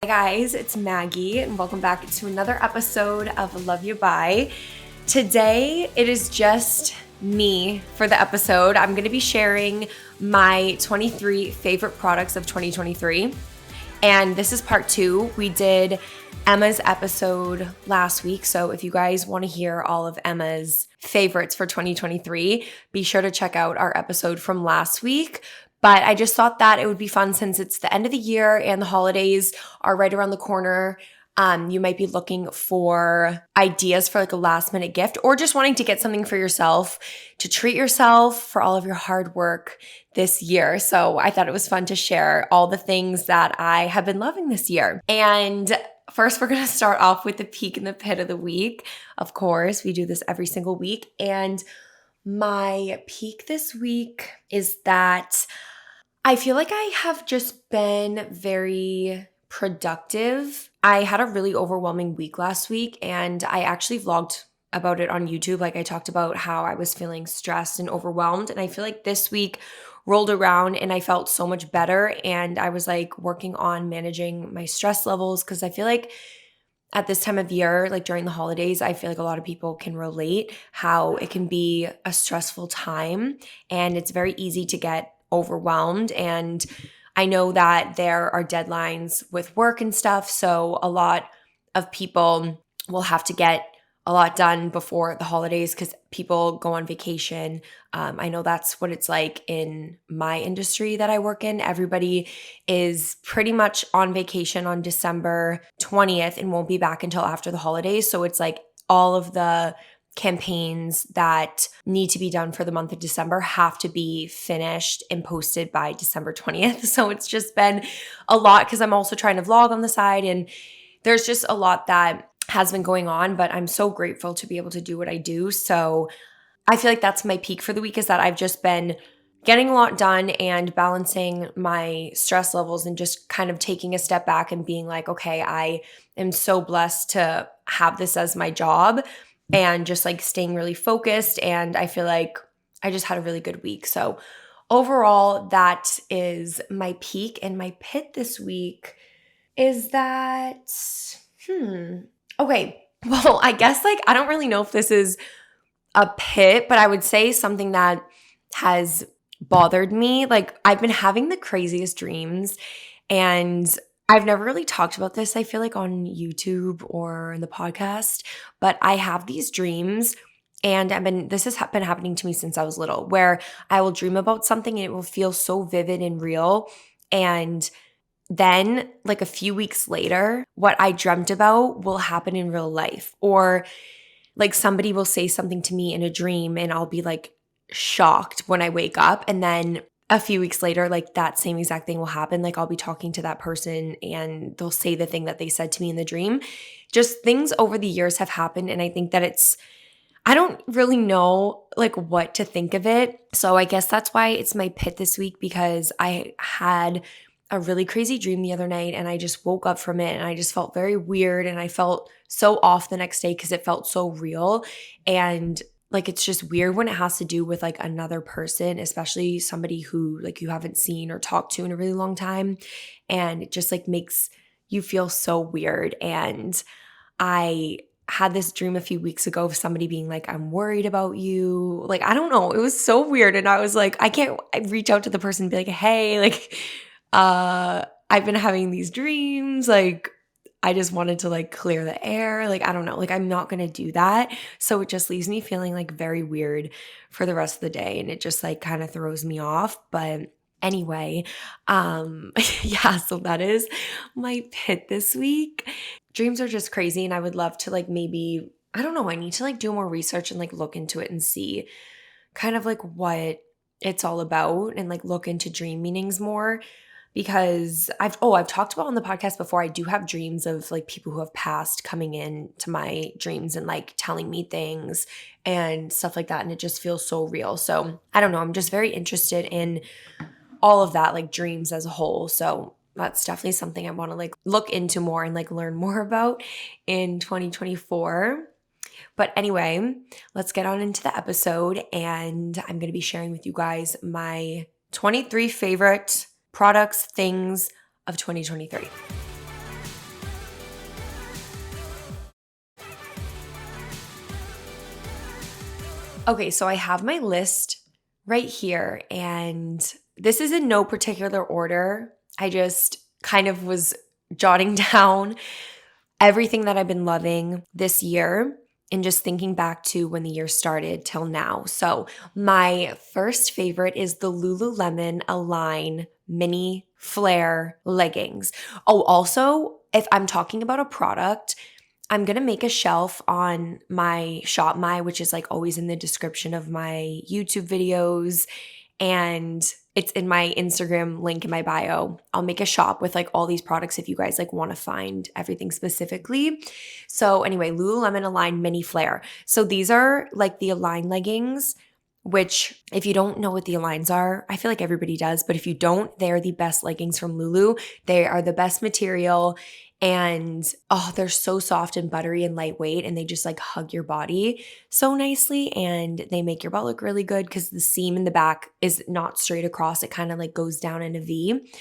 Hi guys, it's Maggie and welcome back to another episode of Love You Bye. Today it is just me for the episode. I'm going to be sharing my 23 favorite products of 2023 and this is part 2. We did Emma's episode last week, so if you guys want to hear all of Emma's favorites for 2023, be sure to check out our episode from last week. But I just thought that it would be fun since it's the end of the year and the holidays are right around the corner. You might be looking for ideas for like a last minute gift or just wanting to get something for yourself to treat yourself for all of your hard work this year. So I thought it was fun to share all the things that I have been loving this year. And first, we're going to start off with the peak and the pit of the week. Of course, we do this every single week. And my peak this week is that I feel like I have just been very productive. I had a really overwhelming week last week and I actually vlogged about it on YouTube. Like I talked about how I was feeling stressed and overwhelmed. And I feel like this week rolled around and I felt so much better. And I was like working on managing my stress levels because I feel like at this time of year, like during the holidays, I feel like a lot of people can relate how it can be a stressful time and it's very easy to get overwhelmed. And I know that there are deadlines with work and stuff. So a lot of people will have to get a lot done before the holidays because people go on vacation. I know that's what it's like in my industry that I work in. Everybody is pretty much on vacation on December 20th and won't be back until after the holidays. So it's like all of the campaigns that need to be done for the month of December have to be finished and posted by December 20th. So it's just been a lot because I'm also trying to vlog on the side and there's just a lot that has been going on, but I'm so grateful to be able to do what I do. So I feel like that's my peak for the week is that I've just been getting a lot done and balancing my stress levels and just kind of taking a step back and being like, okay, I am so blessed to have this as my job and just like staying really focused. And I feel like I just had a really good week. So overall, that is my peak. And my pit this week is that, okay, well, I guess like I don't really know if this is a pit, but I would say something that has bothered me. Like I've been having the craziest dreams and I've never really talked about this, I feel like on YouTube or in the podcast, but I have these dreams and this has been happening to me since I was little where I will dream about something and it will feel so vivid and real. And then like a few weeks later, what I dreamt about will happen in real life. Or like somebody will say something to me in a dream and I'll be like shocked when I wake up. And then a few weeks later, like that same exact thing will happen. Like I'll be talking to that person and they'll say the thing that they said to me in the dream. Just things over the years have happened. And I think that I don't really know like what to think of it. So I guess that's why it's my pit this week because I had a really crazy dream the other night and I just woke up from it and I just felt very weird and I felt so off the next day because it felt so real. And like it's just weird when it has to do with like another person, especially somebody who like you haven't seen or talked to in a really long time. And it just like makes you feel so weird. And I had this dream a few weeks ago of somebody being like, I'm worried about you. Like, I don't know. It was so weird. And I was like, I reach out to the person and be like, hey, like, I've been having these dreams. Like, I just wanted to like clear the air. Like, I don't know. Like, I'm not going to do that. So it just leaves me feeling like very weird for the rest of the day. And it just like kind of throws me off. But anyway, yeah, so that is my pit this week. Dreams are just crazy. And I would love to like maybe, I don't know, I need to like do more research and like look into it and see kind of like what it's all about and like look into dream meanings more. Because I've talked about on the podcast before, I do have dreams of like people who have passed coming in to my dreams and like telling me things and stuff like that. And it just feels so real. So I don't know. I'm just very interested in all of that, like dreams as a whole. So that's definitely something I want to like look into more and like learn more about in 2024. But anyway, let's get on into the episode. And I'm going to be sharing with you guys my 23 favorite products, things of 2023. Okay, so I have my list right here, and this is in no particular order. I just kind of was jotting down everything that I've been loving this year and just thinking back to when the year started till now. So my first favorite is the Lululemon Align Mini Flare leggings. Oh, also, if I'm talking about a product, I'm going to make a shelf on my Shop My, which is like always in the description of my YouTube videos. And it's in my Instagram link in my bio. I'll make a shop with like all these products if you guys like want to find everything specifically. So anyway, Lululemon Align Mini Flare. So these are like the Align leggings, which if you don't know what the Aligns are, I feel like everybody does, but if you don't, they're the best leggings from Lulu. They are the best material. And they're so soft and buttery and lightweight, and they just like hug your body so nicely, and they make your butt look really good because the seam in the back is not straight across. It kind of like goes down in a V.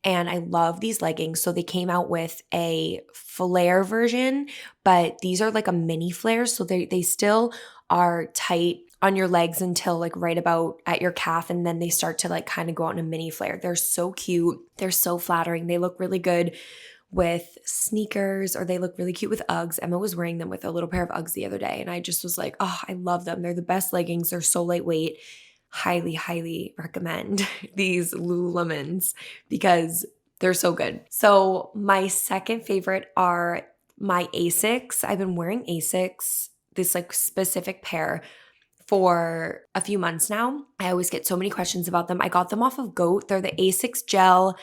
And I love these leggings. So they came out with a flare version, but these are like a mini flare. So they still are tight on your legs until like right about at your calf, and then they start to like kind of go out in a mini flare. They're so cute. They're so flattering. They look really good with sneakers, or they look really cute with Uggs. Emma was wearing them with a little pair of Uggs the other day, and I just was like, oh, I love them. They're the best leggings. They're so lightweight. Highly, highly recommend these Lululemons because they're so good. So my second favorite are my Asics. I've been wearing Asics, this like specific pair, for a few months now. I always get so many questions about them. I got them off of Goat. They're the Asics Gel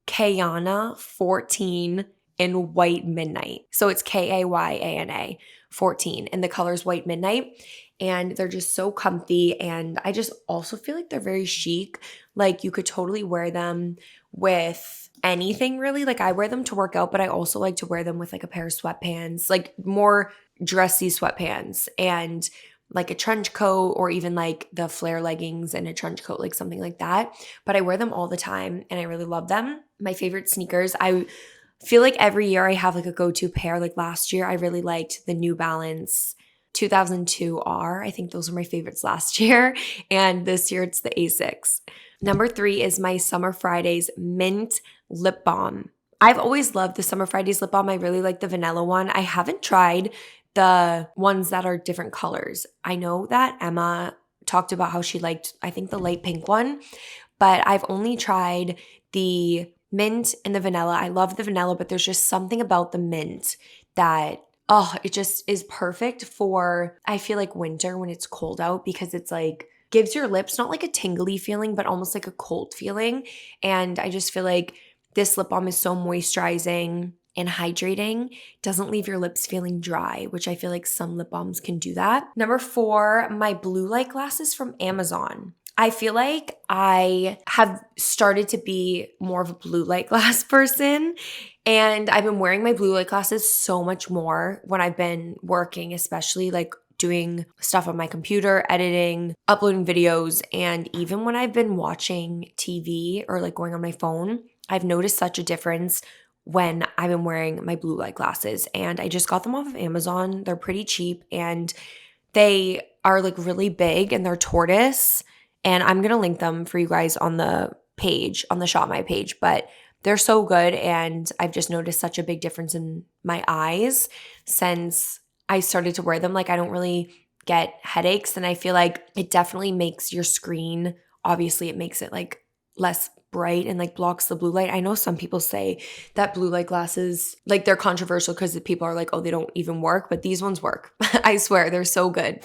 Kayana 14 in White Midnight. So it's Kayana 14, and the color's White Midnight. And they're just so comfy. And I just also feel like they're very chic. Like you could totally wear them with anything really. Like I wear them to work out, but I also like to wear them with like a pair of sweatpants, like more dressy sweatpants, and like a trench coat, or even like the flare leggings and a trench coat, like something like that. But I wear them all the time and I really love them. My favorite sneakers, I feel like every year I have like a go-to pair. Like last year, I really liked the New Balance 2002 R. I think those were my favorites last year. And this year it's the Asics. Number 3 is my Summer Fridays Mint Lip Balm. I've always loved the Summer Fridays lip balm. I really like the vanilla one. I haven't tried the ones that are different colors. I know that Emma talked about how she liked, I think, the light pink one, but I've only tried the mint and the vanilla. I love the vanilla, but there's just something about the mint that, it just is perfect for, I feel like, winter when it's cold out, because it's like, gives your lips not like a tingly feeling, but almost like a cold feeling. And I just feel like this lip balm is so moisturizing and hydrating, doesn't leave your lips feeling dry, which I feel like some lip balms can do that. Number 4, my blue light glasses from Amazon. I feel like I have started to be more of a blue light glass person, and I've been wearing my blue light glasses so much more when I've been working, especially like doing stuff on my computer, editing, uploading videos, and even when I've been watching TV or like going on my phone, I've noticed such a difference when I've been wearing my blue light glasses. And I just got them off of Amazon. They're pretty cheap, and they are like really big, and they're tortoise. And I'm going to link them for you guys on the page, on the Shop My page, but they're so good. And I've just noticed such a big difference in my eyes since I started to wear them. Like I don't really get headaches, and I feel like it definitely makes your screen, obviously it makes it like less bright and like blocks the blue light. I know some people say that blue light glasses, like they're controversial because people are like, oh, they don't even work, but these ones work. I swear, they're so good.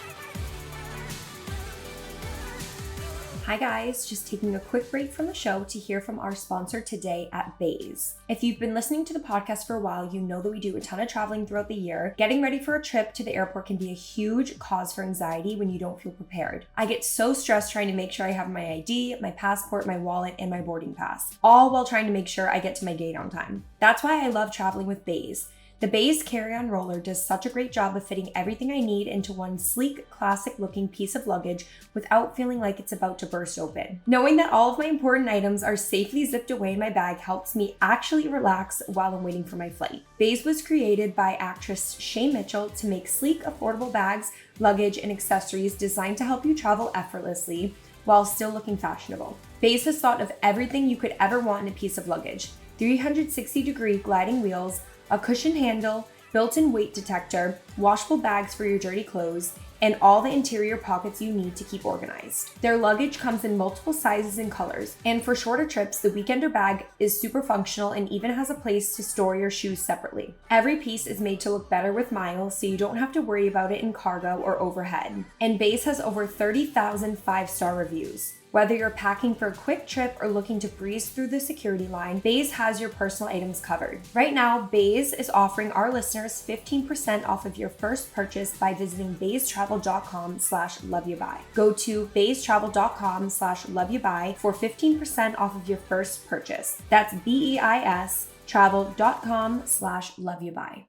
Hi guys, just taking a quick break from the show to hear from our sponsor today at Baze. If you've been listening to the podcast for a while, you know that we do a ton of traveling throughout the year. Getting ready for a trip to the airport can be a huge cause for anxiety when you don't feel prepared. I get so stressed trying to make sure I have my ID, my passport, my wallet, and my boarding pass, all while trying to make sure I get to my gate on time. That's why I love traveling with Baze. The Bae's carry-on roller does such a great job of fitting everything I need into one sleek, classic-looking piece of luggage without feeling like it's about to burst open. Knowing that all of my important items are safely zipped away in my bag helps me actually relax while I'm waiting for my flight. Bae's was created by actress Shay Mitchell to make sleek, affordable bags, luggage, and accessories designed to help you travel effortlessly while still looking fashionable. Bae's has thought of everything you could ever want in a piece of luggage: 360-degree gliding wheels, a cushion handle, built-in weight detector, washable bags for your dirty clothes, and all the interior pockets you need to keep organized. Their luggage comes in multiple sizes and colors, and for shorter trips, the Weekender bag is super functional and even has a place to store your shoes separately. Every piece is made to look better with miles, so you don't have to worry about it in cargo or overhead. And Bae's has over 30,000 5-star reviews. Whether you're packing for a quick trip or looking to breeze through the security line, Bae's has your personal items covered. Right now, Bae's is offering our listeners 15% off of your first purchase by visiting baestravel.com/loveyoubuy. Go to baestravel.com/loveyoubuy for 15% off of your first purchase. That's BEIS travel.com/loveyoubuy.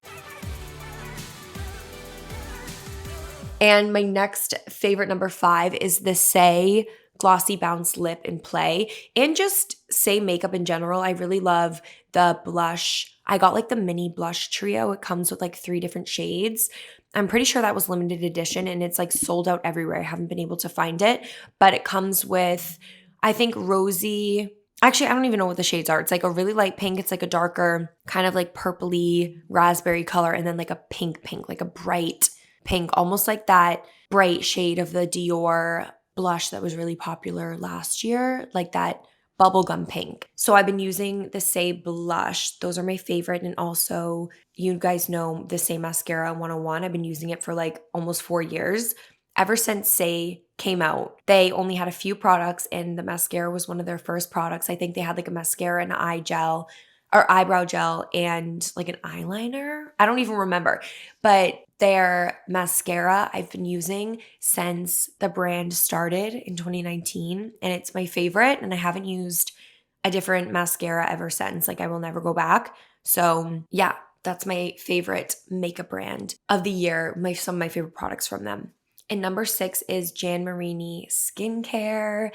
And my next favorite, number 5, is the Saie Glossy Bounce Lip in Play, and just Saie makeup in general. I really love the blush. I got like the mini blush trio. It comes with like 3 different shades. I'm pretty sure that was limited edition and it's like sold out everywhere. I haven't been able to find it, but it comes with, I think, rosy. Actually, I don't even know what the shades are. It's like a really light pink. It's like a darker kind of like purpley raspberry color, and then like a pink, like a bright pink, almost like that bright shade of the Dior blush that was really popular last year, like that bubblegum pink. So I've been using the Saie blush. Those are my favorite. And also, you guys know the Saie Mascara 101. I've been using it for like almost 4 years. Ever since Saie came out, they only had a few products, and the mascara was one of their first products. I think they had like a mascara, an eye gel, or eyebrow gel, and like an eyeliner. I don't even remember. But their mascara I've been using since the brand started in 2019, and it's my favorite, and I haven't used a different mascara ever since. Like, I will never go back. So yeah, that's my favorite makeup brand of the year, some of my favorite products from them. And number 6 is Jan Marini Skincare.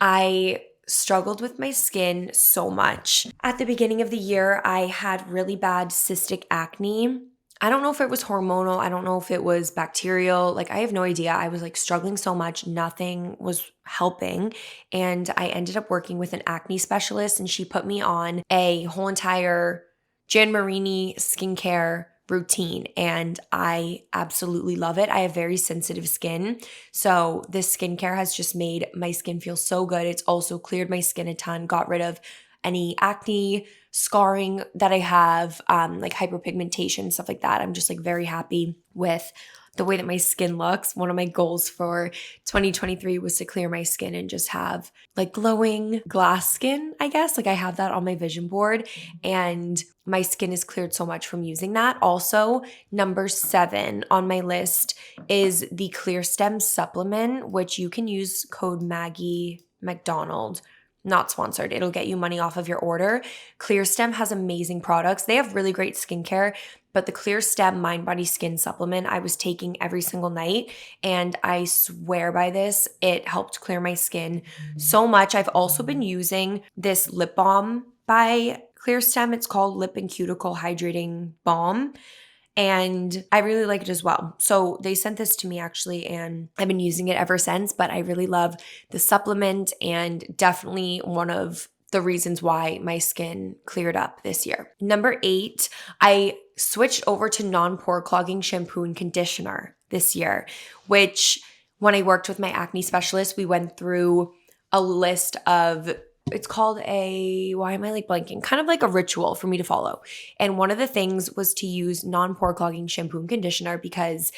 I struggled with my skin so much. At the beginning of the year, I had really bad cystic acne. I don't know if it was hormonal. I don't know if it was bacterial. Like, I have no idea. I was like struggling so much. Nothing was helping. And I ended up working with an acne specialist, and she put me on a whole entire Jan Marini skincare routine, and I absolutely love it. I have very sensitive skin, so this skincare has just made my skin feel so good. It's also cleared my skin a ton, got rid of any acne, scarring that I have, like hyperpigmentation, stuff like that. I'm just like very happy with the way that my skin looks. One of my goals for 2023 was to clear my skin and just have like glowing glass skin, I guess. Like, I have that on my vision board, and my skin is cleared so much from using that. Also, number 7 on my list is the Clear Stem supplement, which you can use code Maggie McDonald. Not sponsored. It'll get you money off of your order. Clear Stem has amazing products. They have really great skincare, but the Clear Stem Mind Body Skin supplement I was taking every single night, and I swear by this, it helped clear my skin so much. I've also been using this lip balm by Clear Stem. It's called Lip and Cuticle Hydrating Balm, and I really like it as well. So they sent this to me actually, and I've been using it ever since, but I really love the supplement, and definitely one of the reasons why my skin cleared up this year. Number 8, I switched over to non-pore clogging shampoo and conditioner this year, which when I worked with my acne specialist, we went through a list of, it's called why am I like blanking? Kind of like a ritual for me to follow. And one of the things was to use non-pore clogging shampoo and conditioner, because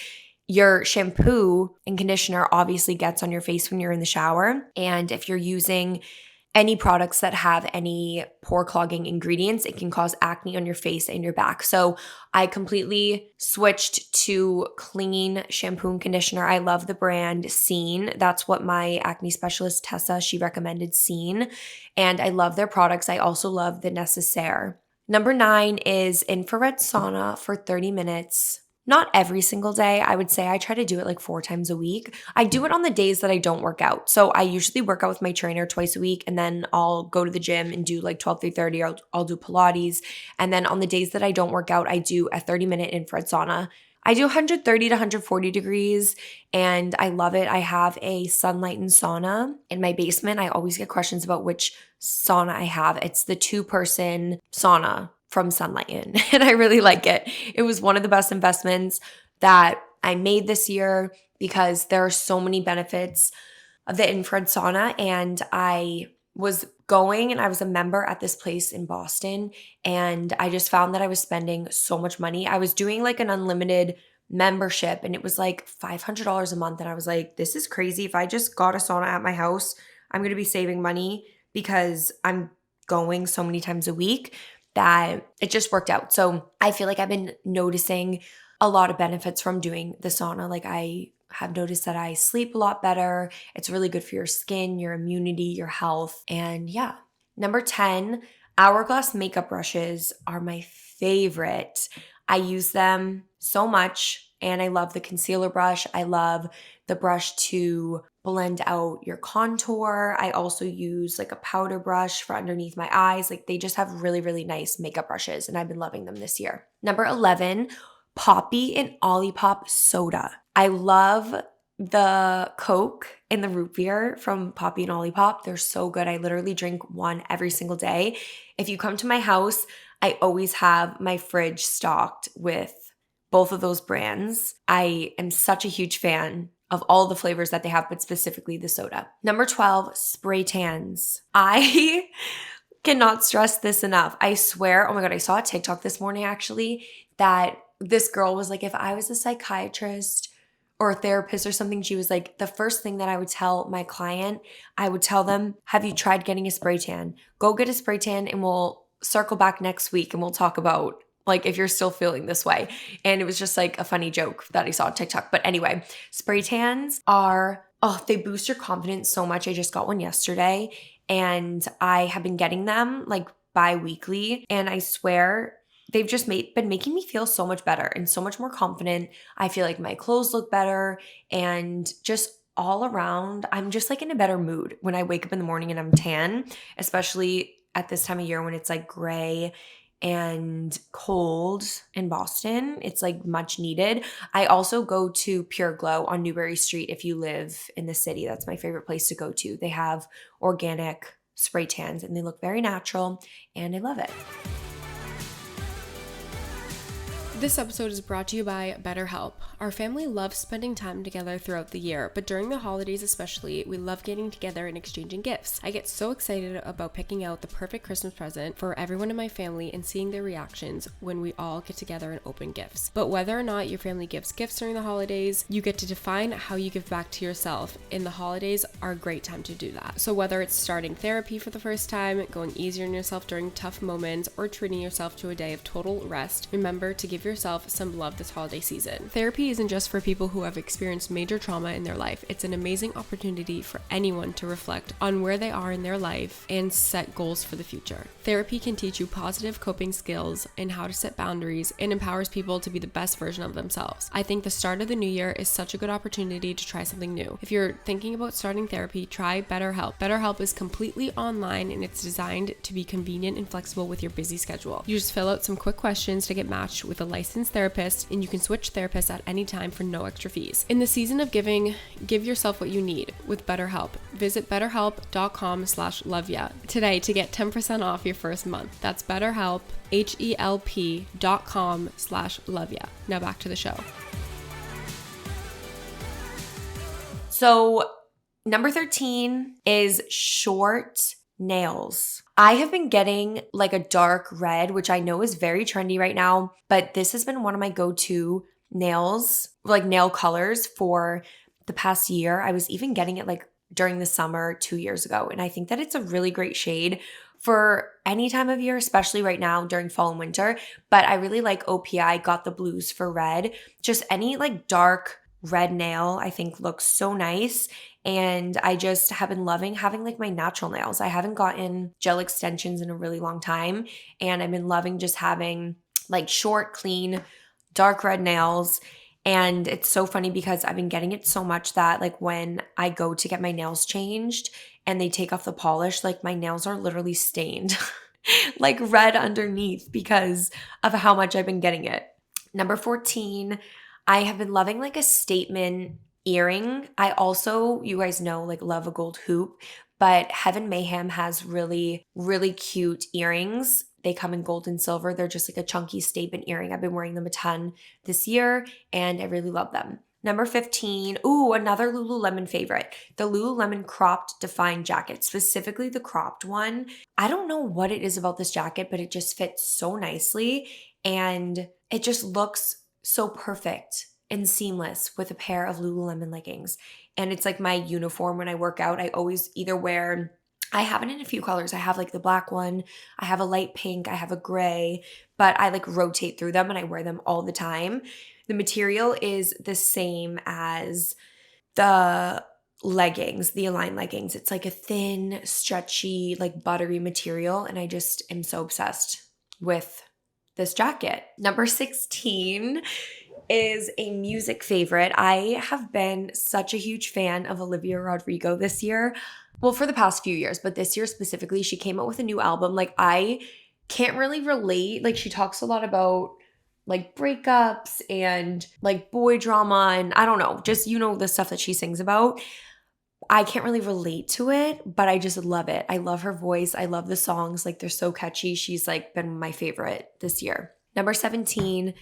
your shampoo and conditioner obviously gets on your face when you're in the shower. And if you're using any products that have any pore clogging ingredients, it can cause acne on your face and your back. So I completely switched to clean shampoo and conditioner. I love the brand Scene. That's what my acne specialist, Tessa, she recommended Scene. And I love their products. I also love the Necessaire. Number 9 is infrared sauna for 30 minutes. Not every single day. I would say I try to do it like 4 times a week. I do it on the days that I don't work out. So I usually work out with my trainer twice a week, and then I'll go to the gym and do like 12 through 30. I'll do Pilates. And then on the days that I don't work out, I do a 30-minute infrared sauna. I do 130 to 140 degrees and I love it. I have a sunlight and sauna in my basement. I always get questions about which sauna I have. It's the 2-person sauna from Sunlight Inn, and I really like it. It was one of the best investments that I made this year because there are so many benefits of the infrared sauna, and I was going and I was a member at this place in Boston, and I just found that I was spending so much money. I was doing like an unlimited membership and it was like $500 a month, and I was like, this is crazy. If I just got a sauna at my house, I'm going to be saving money because I'm going so many times a week that it just worked out. So I feel like I've been noticing a lot of benefits from doing the sauna. Like I have noticed that I sleep a lot better. It's really good for your skin, your immunity, your health. And yeah. Number 10, Hourglass makeup brushes are my favorite. I use them so much, and I love the concealer brush. I love the brush to blend out your contour. I also use like a powder brush for underneath my eyes. Like they just have really, really nice makeup brushes, and I've been loving them this year. Number 11, Poppy and Olipop soda. I love the Coke and the root beer from Poppy and Olipop. They're so good. I literally drink one every single day. If you come to my house, I always have my fridge stocked with both of those brands. I am such a huge fan of all the flavors that they have, but specifically the soda. Number 12, spray tans. I cannot stress this enough. I swear, oh my God, I saw a TikTok this morning actually that this girl was like, if I was a psychiatrist or a therapist or something, she was like, the first thing that I would tell my client, I would tell them, have you tried getting a spray tan? Go get a spray tan and we'll circle back next week and we'll talk about like if you're still feeling this way. And it was just like a funny joke that I saw on TikTok. But anyway, spray tans are, they boost your confidence so much. I just got one yesterday and I have been getting them like bi-weekly. And I swear they've just been making me feel so much better and so much more confident. I feel like my clothes look better and just all around, I'm just like in a better mood when I wake up in the morning and I'm tan, especially at this time of year when it's like gray and cold in Boston. It's like much needed. I also go to Pure Glow on Newbury Street if you live in the city. That's my favorite place to go to. They have organic spray tans and they look very natural and I love it. This episode is brought to you by BetterHelp. Our family loves spending time together throughout the year, but during the holidays especially, we love getting together and exchanging gifts. I get so excited about picking out the perfect Christmas present for everyone in my family and seeing their reactions when we all get together and open gifts. But whether or not your family gives gifts during the holidays, you get to define how you give back to yourself, and the holidays are a great time to do that. So whether it's starting therapy for the first time, going easier on yourself during tough moments, or treating yourself to a day of total rest, remember to give yourself some love this holiday season. Therapy isn't just for people who have experienced major trauma in their life. It's an amazing opportunity for anyone to reflect on where they are in their life and set goals for the future. Therapy can teach you positive coping skills and how to set boundaries and empowers people to be the best version of themselves. I think the start of the new year is such a good opportunity to try something new. If you're thinking about starting therapy, try BetterHelp. BetterHelp is completely online and it's designed to be convenient and flexible with your busy schedule. You just fill out some quick questions to get matched with a licensed therapist, and you can switch therapists at any time for no extra fees. In the season of giving, give yourself what you need with BetterHelp. Visit betterhelp.com/lovya today to get 10% off your first month. That's BetterHelp, HELP.com/lovya. Now back to the show. So number 13 is short nails. I have been getting like a dark red, which I know is very trendy right now, but this has been one of my go-to nails, like nail colors for the past year. I was even getting it like during the summer 2 years ago, and I think that it's a really great shade for any time of year, especially right now during fall and winter. But I really like OPI, Got the Blues for red. Just any like dark red nail I think looks so nice. And I just have been loving having like my natural nails. I haven't gotten gel extensions in a really long time. And I've been loving just having like short, clean, dark red nails. And it's so funny because I've been getting it so much that like when I go to get my nails changed and they take off the polish, like my nails are literally stained, like red underneath because of how much I've been getting it. Number 14, I have been loving like a statement earring. I also, you guys know, like love a gold hoop, but Heaven Mayhem has really, really cute earrings. They come in gold and silver. They're just like a chunky statement earring. I've been wearing them a ton this year and I really love them. Number 15, ooh, another Lululemon favorite, the Lululemon cropped defined jacket, specifically the cropped one. I don't know what it is about this jacket, but it just fits so nicely and it just looks so perfect and seamless with a pair of Lululemon leggings. And it's like my uniform when I work out. I always either wear, I have it in a few colors. I have like the black one, I have a light pink, I have a gray, but I like rotate through them and I wear them all the time. The material is the same as the leggings, the Align leggings. It's like a thin, stretchy, like buttery material. And I just am so obsessed with this jacket. Number 16 is a music favorite. I have been such a huge fan of Olivia Rodrigo this year. Well, for the past few years, but this year specifically, she came out with a new album. Like I can't really relate. Like she talks a lot about like breakups and like boy drama and I don't know, just the stuff that she sings about. I can't really relate to it, but I just love it. I love her voice. I love the songs. Like they're so catchy. She's like been my favorite this year. Number 17,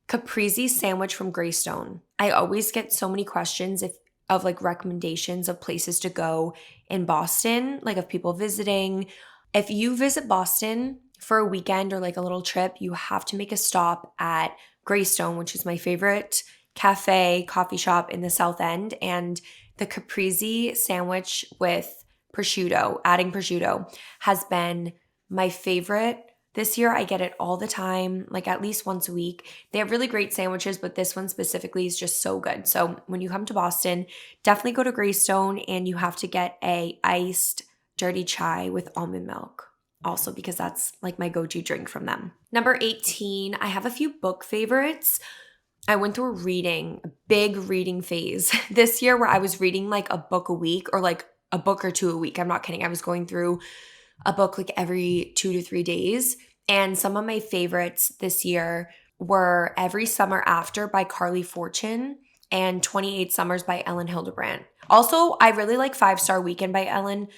Caprese sandwich from Greystone. I always get so many questions of like recommendations of places to go in Boston, like of people visiting. If you visit Boston for a weekend or like a little trip, you have to make a stop at Greystone, which is my favorite coffee shop in the South End. And the Caprese sandwich with prosciutto, adding prosciutto, has been my favorite. This year, I get it all the time, like at least once a week. They have really great sandwiches, but this one specifically is just so good. So when you come to Boston, definitely go to Greystone and you have to get a iced dirty chai with almond milk. Also because that's like my go-to drink from them. Number 18, I have a few book favorites. I went through a big reading phase this year where I was reading like a book a week or like a book or two a week. I'm not kidding. I was going through a book like every 2 to 3 days. And some of my favorites this year were Every Summer After by Carly Fortune and 28 Summers by Ellen Hildebrandt. Also, I really like 5-Star Weekend by Ellen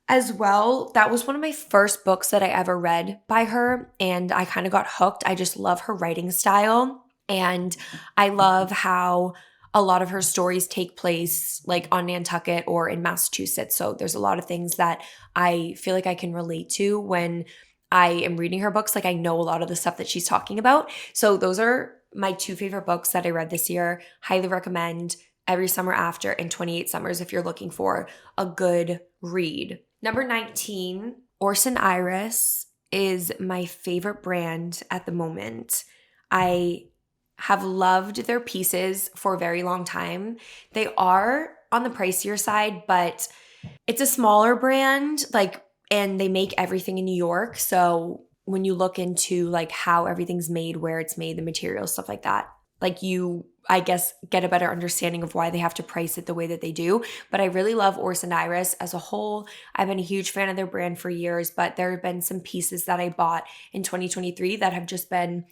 as well. That was one of my first books that I ever read by her, and I kind of got hooked. I just love her writing style, and I love how a lot of her stories take place like on Nantucket or in Massachusetts. So there's a lot of things that I feel like I can relate to when I am reading her books. Like I know a lot of the stuff that she's talking about. So those are my 2 favorite books that I read this year. Highly recommend Every Summer After and 28 Summers if you're looking for a good read. Number 19, Orson Iris is my favorite brand at the moment. I have loved their pieces for a very long time. They are on the pricier side, but it's a smaller brand, and they make everything in New York. So when you look into like how everything's made, where it's made, the materials, stuff like that, like you, I guess, get a better understanding of why they have to price it the way that they do. But I really love Orson Iris as a whole. I've been a huge fan of their brand for years, but there have been some pieces that I bought in 2023 that have just been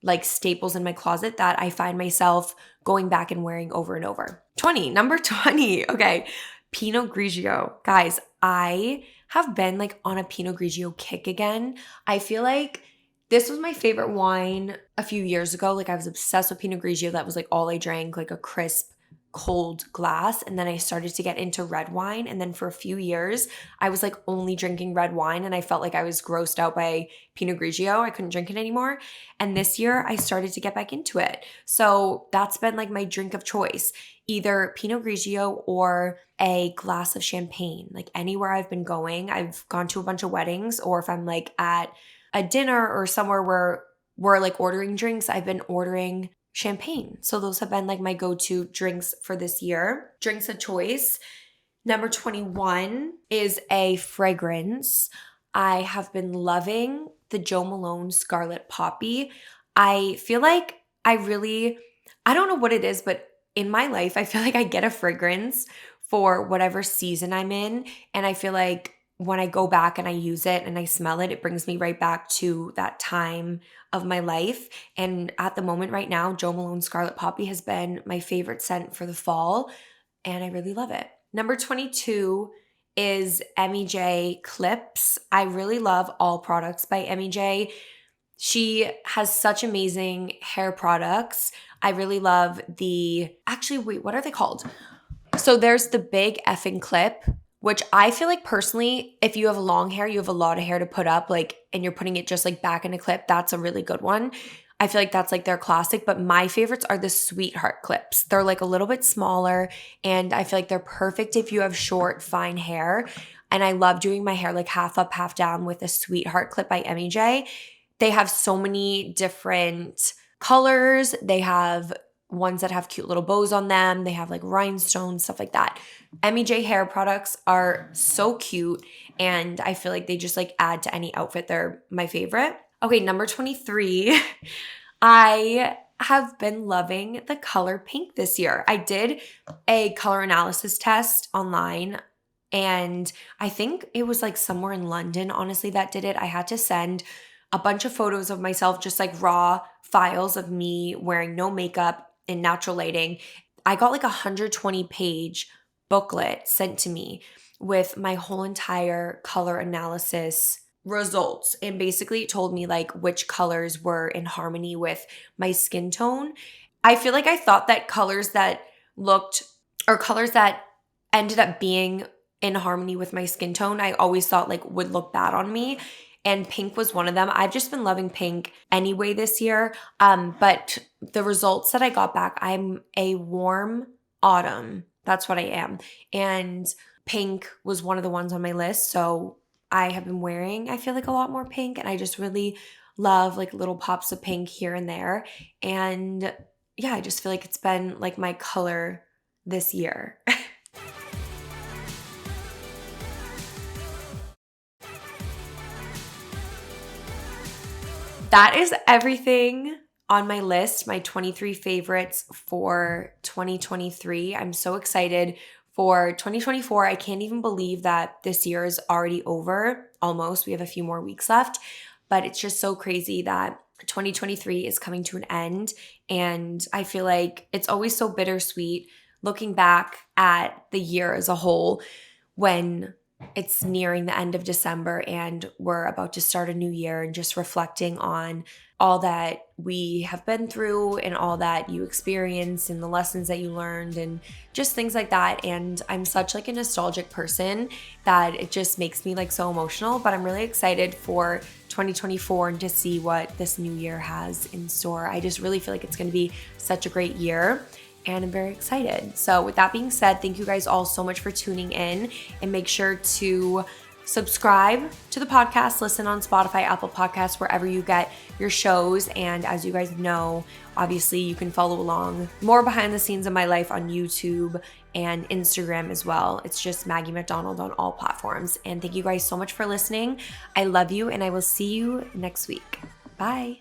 like staples in my closet that I find myself going back and wearing over and over. Number 20. Okay. Pinot Grigio. Guys, I have been like on a Pinot Grigio kick again. I feel like this was my favorite wine a few years ago. Like I was obsessed with Pinot Grigio. That was like all I drank, like a crisp, cold glass. And then I started to get into red wine. And then for a few years, I was like only drinking red wine. And I felt like I was grossed out by Pinot Grigio. I couldn't drink it anymore. And this year I started to get back into it. So that's been like my drink of choice, either Pinot Grigio or a glass of champagne. Like anywhere I've been going, I've gone to a bunch of weddings, or if I'm like at a dinner or somewhere where we're like ordering drinks, I've been ordering champagne. So those have been like my go-to drinks for this year. Drinks of choice. Number 21 is a fragrance. I have been loving the Jo Malone Scarlet Poppy. I feel like I don't know what it is, but in my life, I feel like I get a fragrance for whatever season I'm in. And I feel like when I go back and I use it and I smell it, it brings me right back to that time of my life. And at the moment right now, Jo Malone Scarlet Poppy has been my favorite scent for the fall, and I really love it. Number 22 is MEJ Clips. I really love all products by MEJ. She has such amazing hair products. I really love what are they called? So there's the big effing clip, which I feel like personally, if you have long hair, you have a lot of hair to put up, like, and you're putting it just like back in a clip, that's a really good one. I feel like that's like their classic, but my favorites are the Sweetheart clips. They're like a little bit smaller, and I feel like they're perfect if you have short, fine hair. And I love doing my hair like half up, half down with a Sweetheart clip by MEJ. They have so many different colors. They have ones that have cute little bows on them. They have like rhinestones, stuff like that. MEJ hair products are so cute, and I feel like they just like add to any outfit. They're my favorite. Okay, number 23. I have been loving the color pink this year. I did a color analysis test online, and I think it was like somewhere in London, honestly, that did it. I had to send a bunch of photos of myself, just like raw files of me wearing no makeup in natural lighting. I got like a 120-page booklet sent to me with my whole entire color analysis results, and basically it told me like which colors were in harmony with my skin tone. I feel like I thought that colors that ended up being in harmony with my skin tone, I always thought like would look bad on me. And pink was one of them. I've just been loving pink anyway this year. But the results that I got back, I'm a warm autumn. That's what I am. And pink was one of the ones on my list. So I have been wearing, I feel like, a lot more pink, and I just really love like little pops of pink here and there. And yeah, I just feel like it's been like my color this year. That is everything on my list, my 23 favorites for 2023. I'm so excited for 2024. I can't even believe that this year is already over, almost. We have a few more weeks left, but it's just so crazy that 2023 is coming to an end. And I feel like it's always so bittersweet looking back at the year as a whole when it's nearing the end of December and we're about to start a new year, and just reflecting on all that we have been through and all that you experienced and the lessons that you learned and just things like that. And I'm such like a nostalgic person that it just makes me like so emotional, but I'm really excited for 2024 and to see what this new year has in store. I just really feel like it's going to be such a great year, and I'm very excited. So with that being said, thank you guys all so much for tuning in, and make sure to subscribe to the podcast, listen on Spotify, Apple Podcasts, wherever you get your shows. And as you guys know, obviously you can follow along more behind the scenes of my life on YouTube and Instagram as well. It's just Maggie McDonald on all platforms. And thank you guys so much for listening. I love you, and I will see you next week. Bye.